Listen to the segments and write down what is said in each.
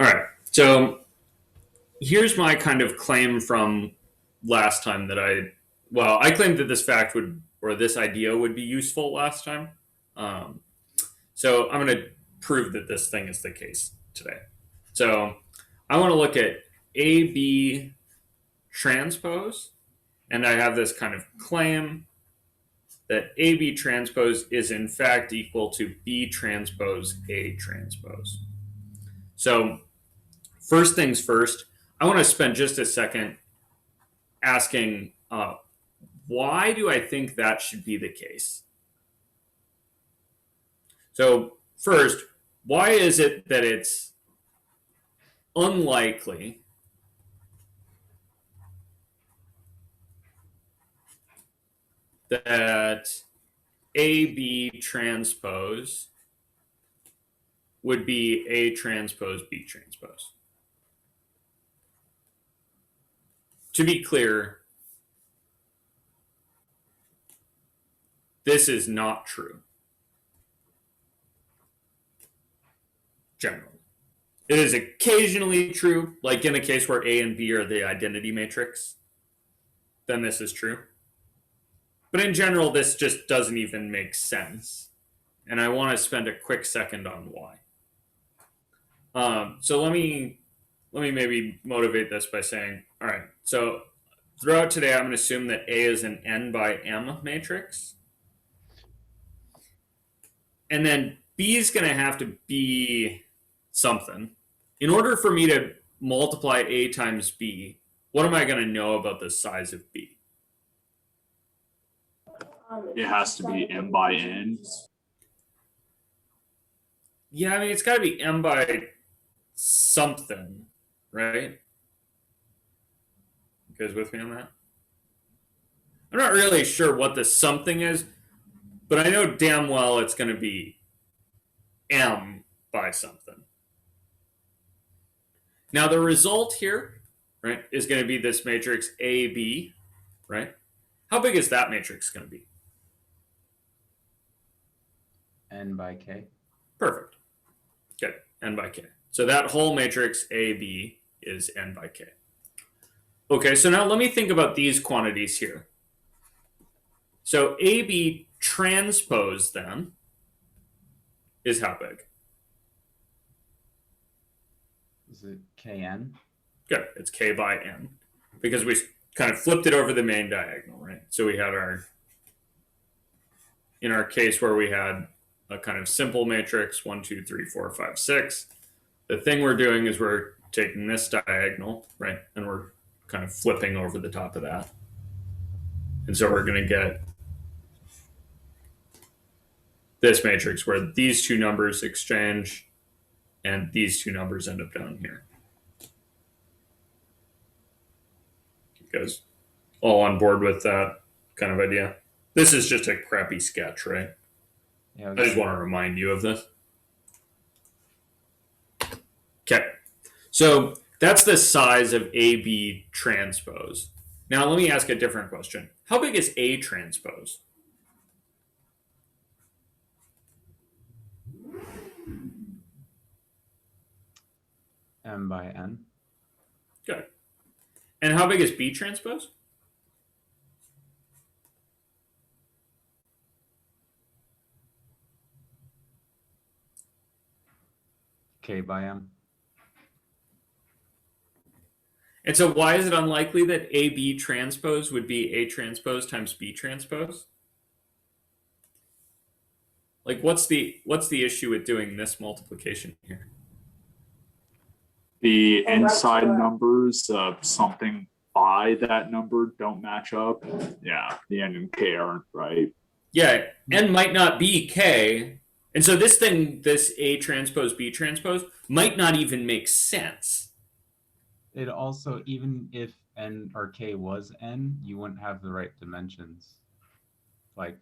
All right. So here's my kind of claim from last time that I claimed that this fact would, or this idea would be useful last time. Um, so I'm going to prove that this thing is the case today. So I want to look at A B transpose, and I have this kind of claim that A B transpose is in fact equal to B transpose A transpose. So first things first, I want to spend just a second asking why do I think that should be the case? So, first, why is it that it's unlikely that AB transpose would be A transpose B transpose? To be clear, this is not true. Generally, it is occasionally true, like in a case where A and B are the identity matrix, then this is true. But in general, this just doesn't even make sense. And I want to spend a quick second on why. So let me maybe motivate this by saying, all right, so throughout today, I'm going to assume that A is an n by m matrix. And then B is going to have to be something. In order for me to multiply A times B, what am I going to know about the size of B? It has to be m by n. Yeah, I mean, it's got to be m by something, right? You guys with me on that? I'm not really sure what the something is, but I know damn well it's going to be m by something. Now, the result here, right, is going to be this matrix AB, right? How big is that matrix going to be? N by k. Perfect. Okay, n by k. So that whole matrix AB is n by k. Okay, so now let me think about these quantities here. So AB transpose then is how big? Is it kn? Good, it's k by n. Because we kind of flipped it over the main diagonal, right? So we had in our case where we had a kind of simple matrix, 1, 2, 3, 4, 5, 6. The thing we're doing is we're taking this diagonal, right? And we're kind of flipping over the top of that. And so we're going to get this matrix where these two numbers exchange and these two numbers end up down here. You guys all on board with that kind of idea? This is just a crappy sketch, right? Yeah, I just want to remind you of this. Okay, so that's the size of AB transpose. Now let me ask a different question. How big is A transpose? m by n. Good. And how big is B transpose? K by m. And so why is it unlikely that AB transpose would be A transpose times B transpose? Like what's the issue with doing this multiplication here? The inside numbers of something by that number don't match up. Yeah, the n and k aren't right. Yeah, n might not be k. And so this thing, this A transpose B transpose, might not even make sense. It also, even if n or k was n, you wouldn't have the right dimensions, like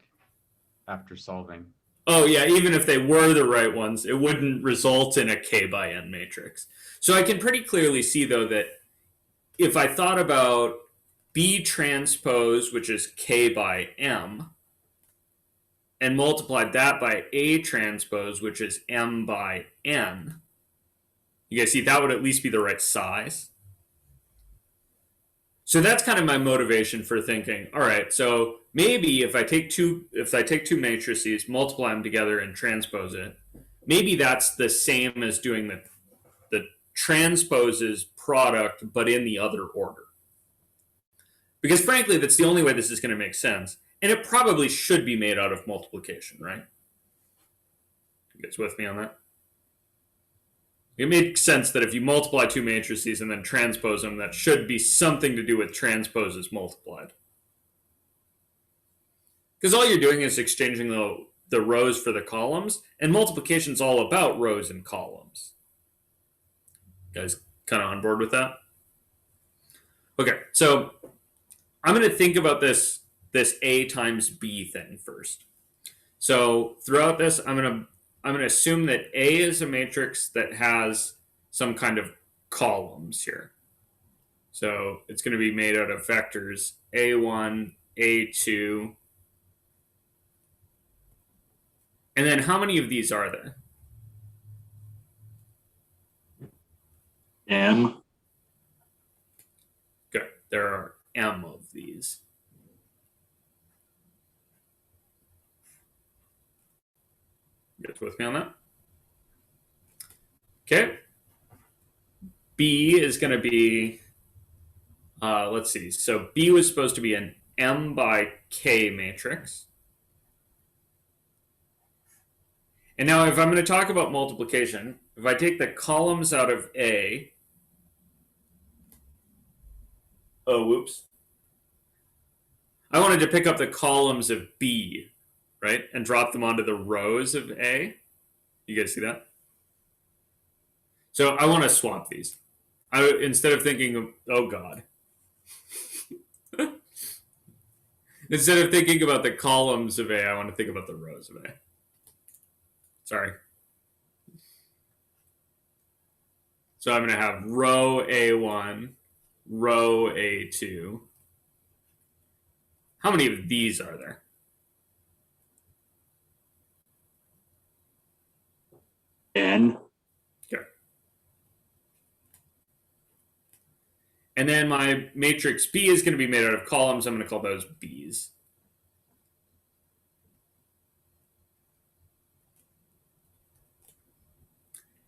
after solving. Oh yeah, even if they were the right ones, it wouldn't result in a k by n matrix. So I can pretty clearly see though that if I thought about B transpose, which is k by m, and multiplied that by A transpose, which is m by n, You guys see that would at least be the right size. So that's kind of my motivation for thinking, all right, so maybe if I take two matrices, multiply them together and transpose it, maybe that's the same as doing the transposes product, but in the other order. Because frankly, that's the only way this is going to make sense. And it probably should be made out of multiplication, right? You guys with me on that? It makes sense that if you multiply two matrices and then transpose them, that should be something to do with transposes multiplied. Because all you're doing is exchanging the rows for the columns, and multiplication is all about rows and columns. You guys kind of on board with that? Okay, so I'm going to think about this A times B thing first. So throughout this, I'm going to assume that A is a matrix that has some kind of columns here. So it's going to be made out of vectors A1, A2, and then how many of these are there? M. Good. There are M of these. You guys with me on that? Okay. B is going to be, let's see. So B was supposed to be an M by K matrix. And now if I'm going to talk about multiplication, if I take the columns out of A, oh, whoops. I wanted to pick up the columns of B, right, and drop them onto the rows of A. You guys see that? So I want to swap these. Instead of thinking, oh God. Instead of thinking about the columns of A, I want to think about the rows of A. Sorry. So I'm going to have row A1, row A2. How many of these are there? N. Okay. And then my matrix B is going to be made out of columns. I'm going to call those B's.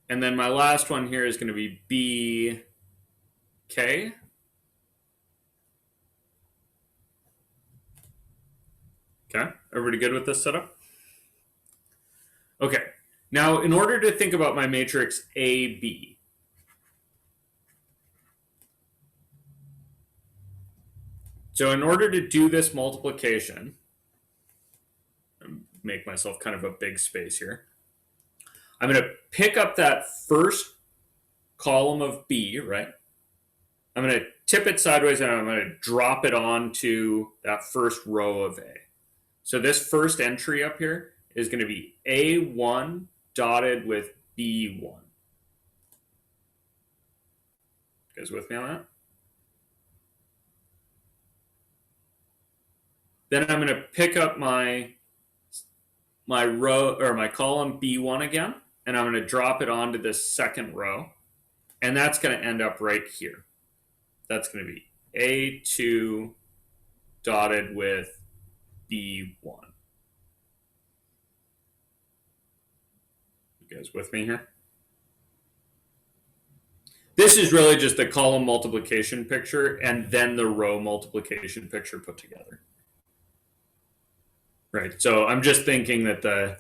And then my last one here is going to be BK. Okay, everybody good with this setup? Okay, now in order to think about my matrix AB, so in order to do this multiplication, make myself kind of a big space here, I'm going to pick up that first column of B, right? I'm going to tip it sideways and I'm going to drop it onto that first row of A. So this first entry up here is going to be A1 dotted with B1. You guys with me on that? Then I'm going to pick up my row or my column B1 again, and I'm going to drop it onto this second row, and that's going to end up right here. That's going to be A2 dotted with B1. You guys with me here? This is really just the column multiplication picture and then the row multiplication picture put together. Right, so I'm just thinking that the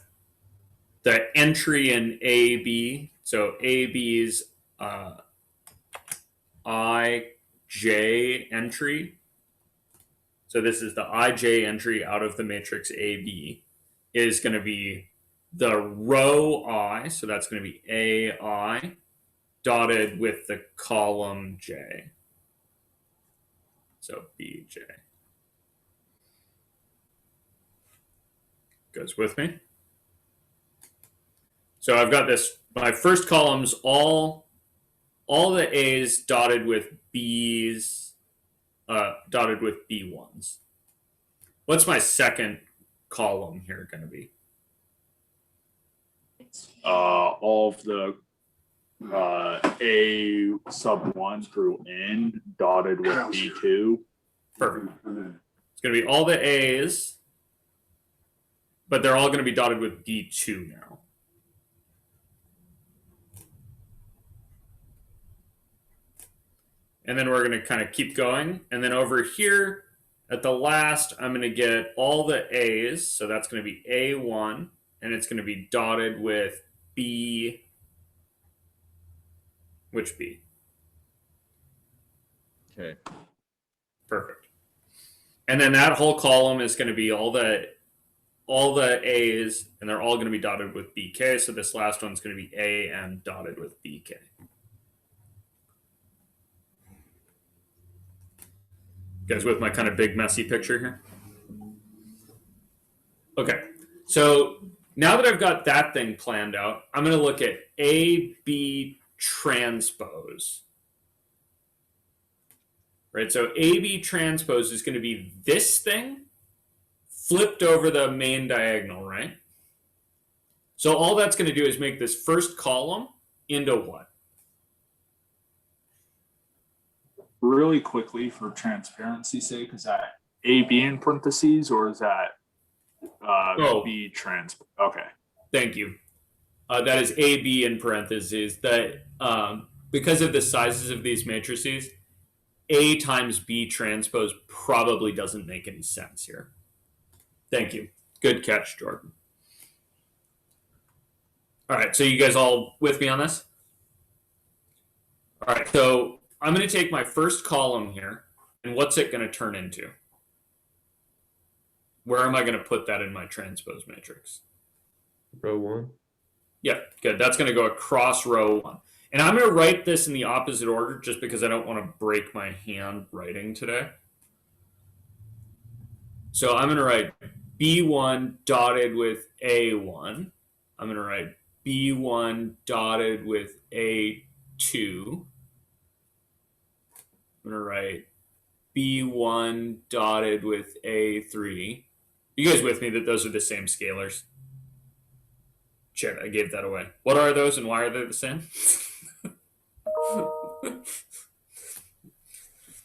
entry in AB, so AB's IJ entry, so this is the IJ entry out of the matrix AB, is going to be the row I, so that's going to be AI, dotted with the column J. So BJ. Goes with me? So I've got this, my first column's all the A's dotted with B's, dotted with B1s. What's my second column here going to be? All of the A sub 1 through N dotted with B2. Perfect. It's going to be all the A's, but they're all going to be dotted with B2 now. And then we're going to kind of keep going. And then over here at the last, I'm going to get all the A's. So that's going to be A1, and it's going to be dotted with B. Which B? Okay. Perfect. And then that whole column is going to be all the A's, and they're all going to be dotted with BK. So this last one's going to be AN dotted with BK. You guys with my kind of big messy picture here? Okay. So now that I've got that thing planned out, I'm going to look at A B transpose. Right? So AB transpose is going to be this thing flipped over the main diagonal, right? So all that's going to do is make this first column into what? Really quickly, for transparency's sake, is that AB in parentheses or is that B transpose? Okay. Thank you. That is AB in parentheses. That because of the sizes of these matrices, A times B transpose probably doesn't make any sense here. Thank you. Good catch, Jordan. All right, so you guys all with me on this? All right, so I'm going to take my first column here, and what's it going to turn into? Where am I going to put that in my transpose matrix? Row 1. Yeah, good. That's going to go across row 1. And I'm going to write this in the opposite order just because I don't want to break my hand writing today. So I'm going to write B1 dotted with A1. I'm going to write B1 dotted with A2. I'm going to write B1 dotted with A3. You guys with me that those are the same scalars? Shit, I gave that away. What are those and why are they the same?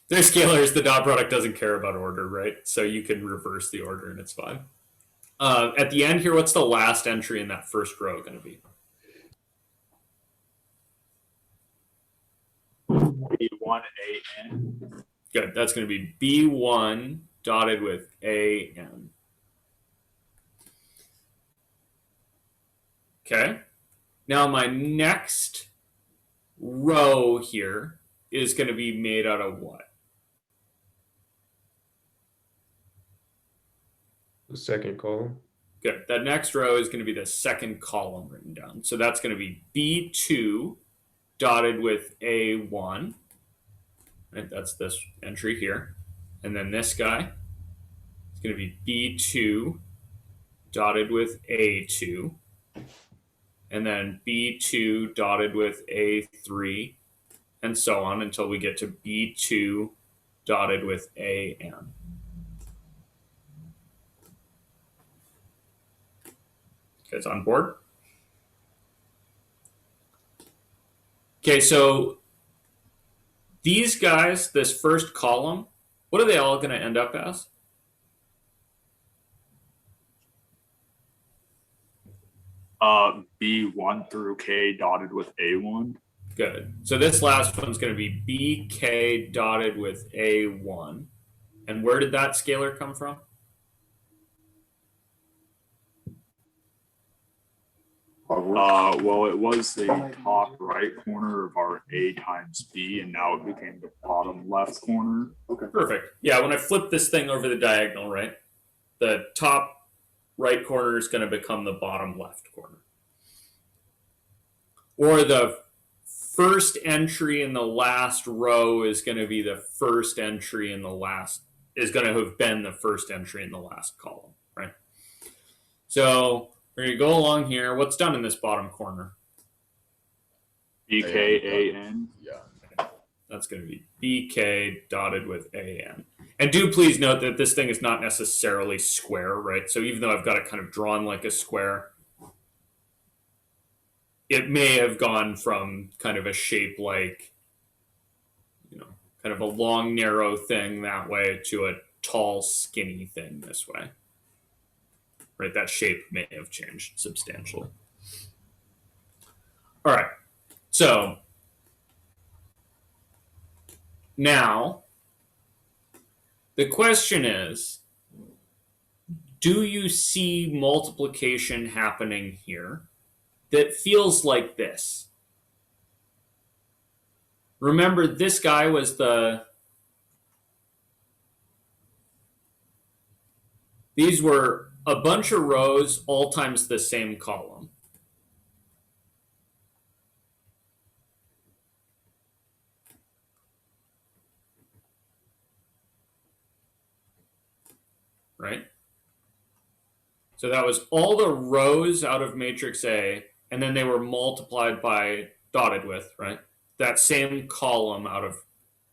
They're scalars. The dot product doesn't care about order, right? So you can reverse the order and it's fine. At the end here, what's the last entry in that first row going to be? B1 AN. Good. That's going to be B1 dotted with AN. Okay. Now my next row here is going to be made out of what? The second column. Good. That next row is going to be the second column written down. So that's going to be B2 dotted with A1. Right, that's this entry here. And then this guy is going to be B2 dotted with A2. And then B2 dotted with A3, and so on until we get to B2 dotted with AN. You guys on board? Okay, so these guys, this first column, what are they all going to end up as? B1 through K dotted with A1. Good. So this last one's going to be BK dotted with A1. And where did that scalar come from? Well, it was the top right corner of our A times B, and now it became the bottom left corner. Okay. Perfect. Yeah, when I flip this thing over the diagonal, right, the top right corner is going to become the bottom left corner. Or the first entry in the last row is going to be the first entry in the last, is going to have been the first entry in the last column, right? So we're going to go along here. What's done in this bottom corner? BKAN. Yeah. That's going to be BK dotted with AN. And do please note that this thing is not necessarily square, right? So even though I've got it kind of drawn like a square, it may have gone from kind of a shape like, kind of a long, narrow thing that way to a tall, skinny thing this way. Right? That shape may have changed substantially. All right. So now the question is, do you see multiplication happening here that feels like this? Remember, this guy was these were a bunch of rows all times the same column. Right? So that was all the rows out of matrix A, and then they were multiplied by dotted with, right? That same column out of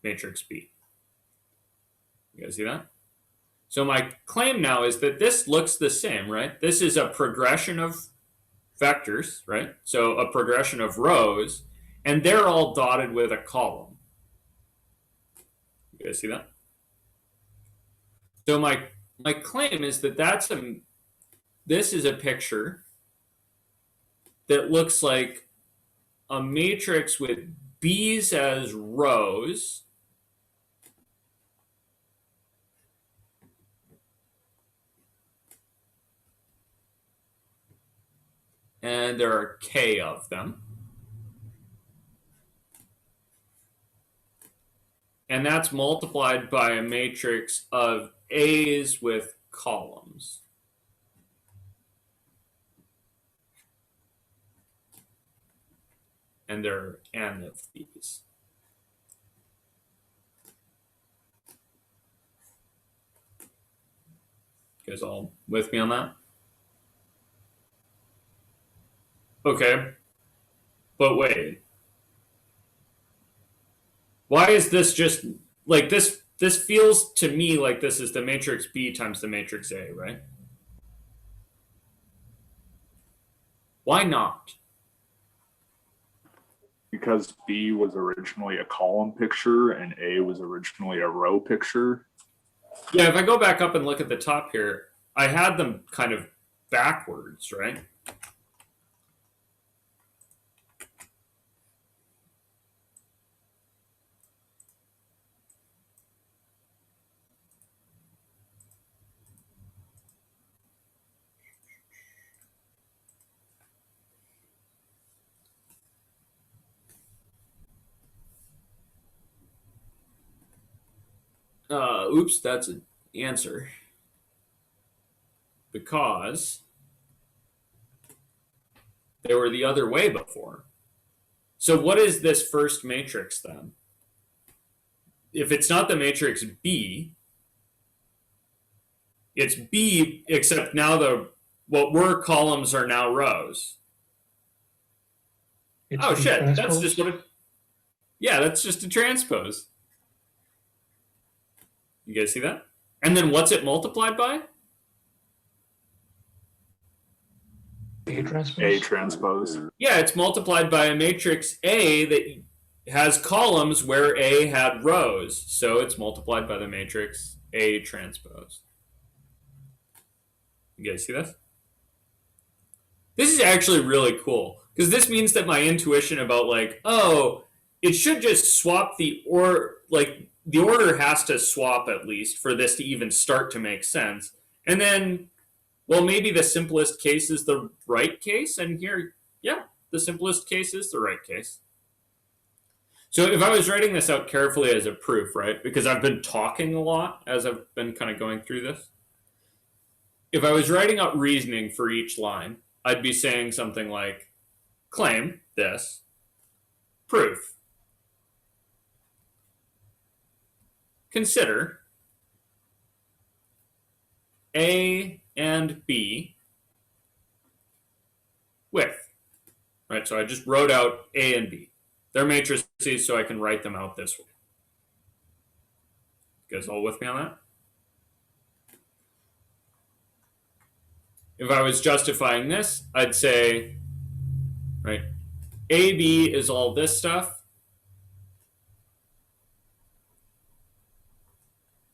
matrix B. You guys see that? So my claim now is that this looks the same, right? This is a progression of vectors, right? So a progression of rows, and they're all dotted with a column. You guys see that? So my claim is that this is a picture that looks like a matrix with B's as rows and there are K of them. And that's multiplied by a matrix of A's with columns. And there are N of these. You guys all with me on that? Okay. But wait. Why is this just like this? This feels to me like this is the matrix B times the matrix A, right? Why not? Because B was originally a column picture and A was originally a row picture. Yeah, if I go back up and look at the top here, I had them kind of backwards, right? Oops, that's an answer. Because they were the other way before. So what is this first matrix then? If it's not the matrix B, it's B, except now what were columns are now rows. It's Oh B shit, that's transpose. just what it. Yeah, that's just a transpose. You guys see that? And then what's it multiplied by? A transpose. A transpose. Yeah, it's multiplied by a matrix A that has columns where A had rows. So it's multiplied by the matrix A transpose. You guys see this? This is actually really cool because this means that my intuition about like, oh, it should just swap the order has to swap at least for this to even start to make sense. And then, well, maybe the simplest case is the right case. And here, yeah, the simplest case is the right case. So if I was writing this out carefully as a proof, right, because I've been talking a lot as I've been kind of going through this. If I was writing out reasoning for each line, I'd be saying something like, claim this, proof. Consider A and B with. Right, so I just wrote out A and B. They're matrices, so I can write them out this way. You guys all with me on that? If I was justifying this, I'd say, right, AB is all this stuff,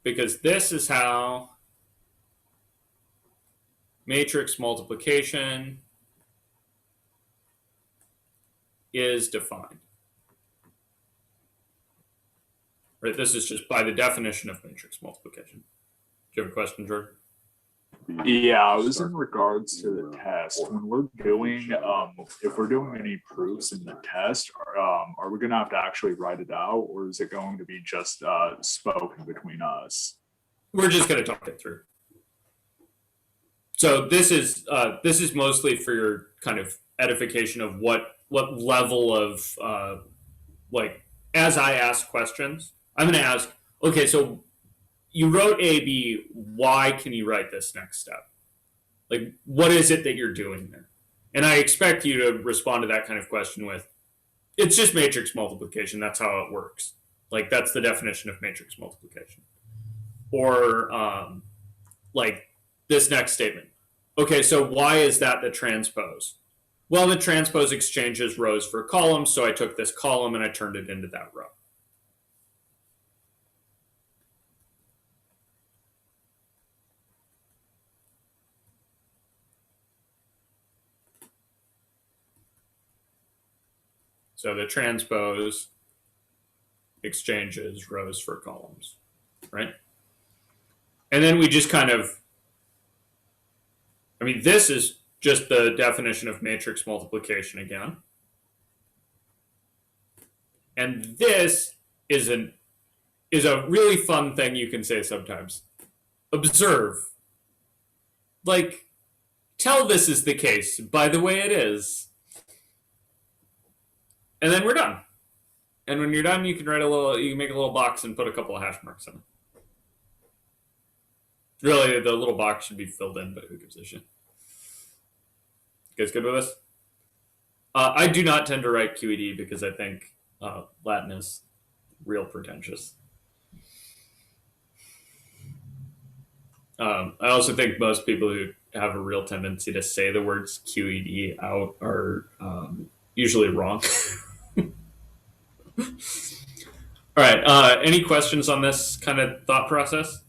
because this is how matrix multiplication is defined. Right, this is just by the definition of matrix multiplication. Do you have a question, Jordan? Yeah, it was in regards to the test. When we're doing, if we're doing any proofs in the test, are we going to have to actually write it out, or is it going to be just spoken between us? We're just going to talk it through. So this is mostly for your kind of edification of what level of like, as I ask questions, I'm going to ask, okay, so you wrote AB, why can you write this next step? Like, what is it that you're doing there? And I expect you to respond to that kind of question with, it's just matrix multiplication. That's how it works. Like, that's the definition of matrix multiplication. Or like this next statement. Okay, so why is that the transpose? Well, the transpose exchanges rows for columns, so I took this column and I turned it into that row. So the transpose exchanges rows for columns, right? And then we just kind of, I mean, this is just the definition of matrix multiplication again. And this is a really fun thing you can say sometimes. Observe. Like, tell this is the case by the way it is. And then we're done. And when you're done, you can make a little box and put a couple of hash marks in it. Really, the little box should be filled in, but who gives a shit? You guys good with this? I do not tend to write QED because I think Latin is real pretentious. I also think most people who have a real tendency to say the words QED out are usually wrong. All right. Any questions on this kind of thought process?